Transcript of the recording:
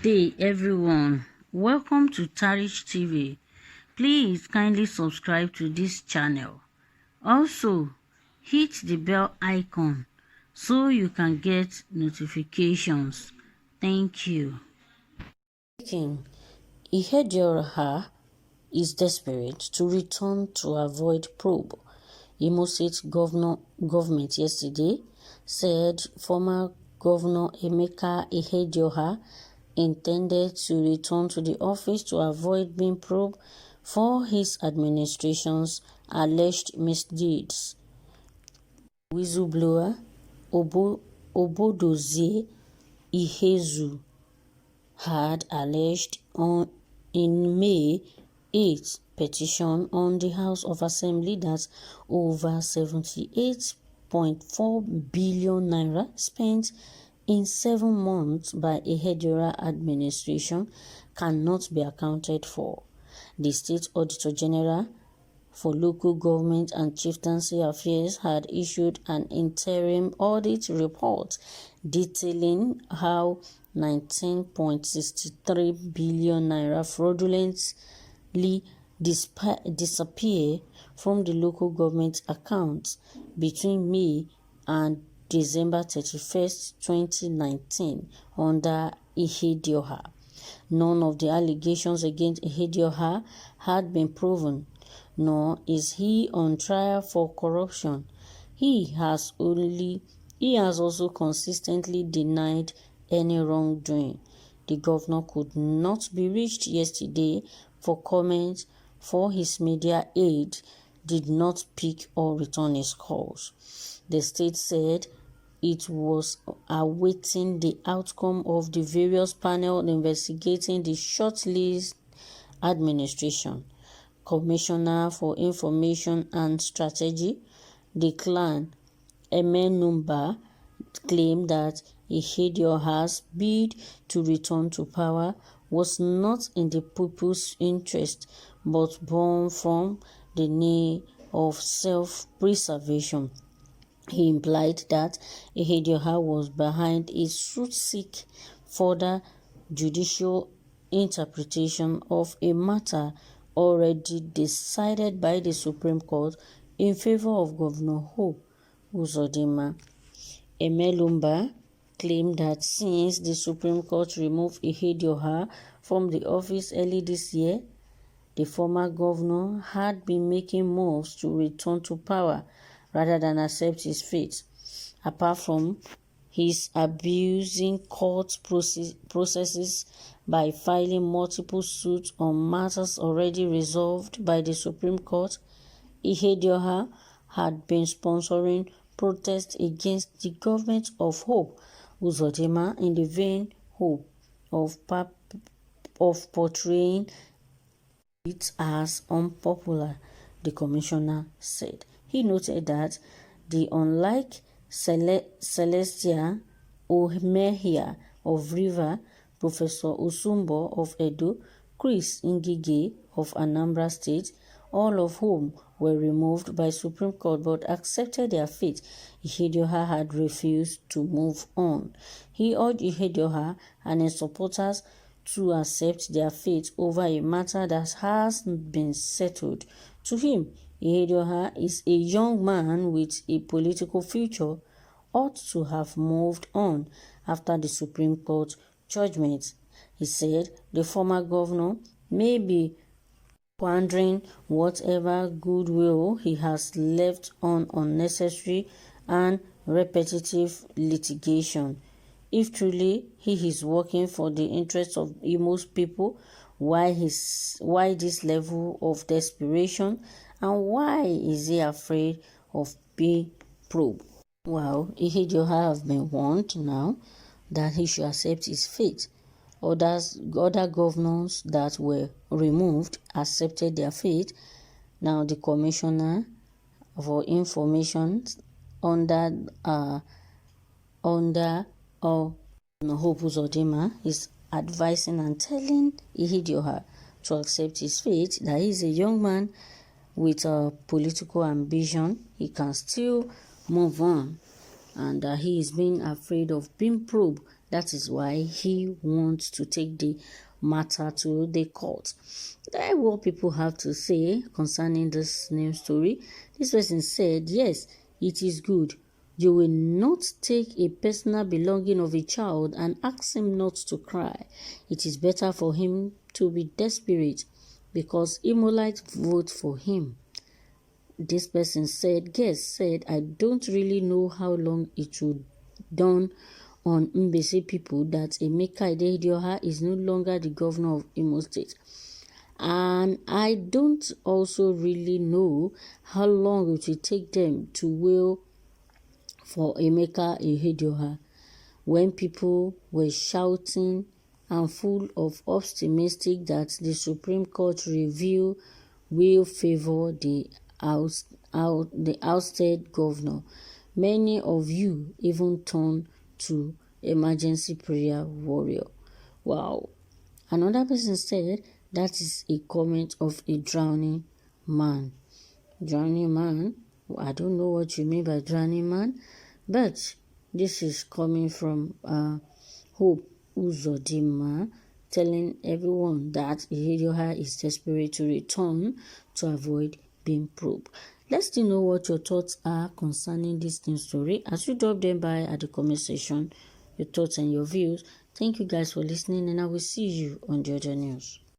day everyone, welcome to Tarish TV. Please kindly subscribe to this channel. Also hit the bell icon so you can get notifications. Thank you. Ihedioha is desperate to return to avoid probe. Imo State government yesterday said former Governor Emeka Ihedioha intended to return to the office to avoid being probed for his administration's alleged misdeeds. Whistleblower Obodozie Ihezu had alleged in May 8 petition on the House of Assembly that over 78.4 billion naira spent in 7 months by Ihedioha administration cannot be accounted for. The State Auditor General for Local Government and Chieftaincy Affairs had issued an interim audit report detailing how 19.63 billion naira fraudulently disappear from the local government accounts between May and December 31st, 2019 under Ihedioha. None of the allegations against Ihedioha had been proven, nor is he on trial for corruption. He has also consistently denied any wrongdoing. The governor could not be reached yesterday for comment, for his media aide did not pick or return his calls. The state said it was awaiting the outcome of the various panels investigating the short-lived administration. Commissioner for Information and Strategy, Declan Emenumba, claimed that Ihedioha's bid to return to power was not in the people's interest but born from the need of self-preservation. He implied that Ihedioha was behind a suit-seek further judicial interpretation of a matter already decided by the Supreme Court in favor of Governor Uzodinma. Emelumba claimed that since the Supreme Court removed Ihedioha from the office early this year, the former governor had been making moves to return to power rather than accept his fate. Apart from his abusing court processes by filing multiple suits on matters already resolved by the Supreme Court, Ihedioha had been sponsoring protests against the government of Hope Uzodinma in the vain hope of portraying it as unpopular, the commissioner said. He noted that unlike Celestia Omehia of River, Professor Osumbo of Edo, Chris Ngige of Anambra State, all of whom were removed by Supreme Court but accepted their fate, Ihedioha had refused to move on. He urged Ihedioha and his supporters to accept their fate over a matter that has been settled. To him, Ihedioha is a young man with a political future, ought to have moved on after the Supreme Court judgment. He said the former governor may be squandering whatever goodwill he has left on unnecessary and repetitive litigation. If truly he is working for the interests of Imo's people, why this level of desperation, and why is he afraid of being probed? Well, Ihedioha have been warned now that he should accept his fate. Other governors that were removed accepted their fate. Now the commissioner for information under Hope Uzodinma is advising and telling Ihedioha to accept his fate, that he is a young man with a political ambition. He can still move on, and that he is being afraid of being probed That is why he wants to take the matter to the court. That's what people have to say concerning this news story. This person said, yes, it is good. You will not take a personal belonging of a child and ask him not to cry. It is better for him to be desperate because Imolite vote for him. This person said, guest said, I don't really know how long it will dawn on Mbese people that Emeka Ihedioha is no longer the governor of Imo State. And I don't also really know how long it will take them to will for Emeka Ihedioha. When people were shouting and full of optimistic that the Supreme Court review will favor the ousted governor, many of you even turned to emergency prayer warrior. Wow. Another person said that is a comment of a drowning man. Drowning man? I don't know what you mean by drowning man, but this is coming from Hope Uzodinma, telling everyone that Ihedioha is desperate to return to avoid being probed. Let's still know what your thoughts are concerning this news story as you drop them by at the comment section, your thoughts and your views. Thank you guys for listening, and I will see you on the other news.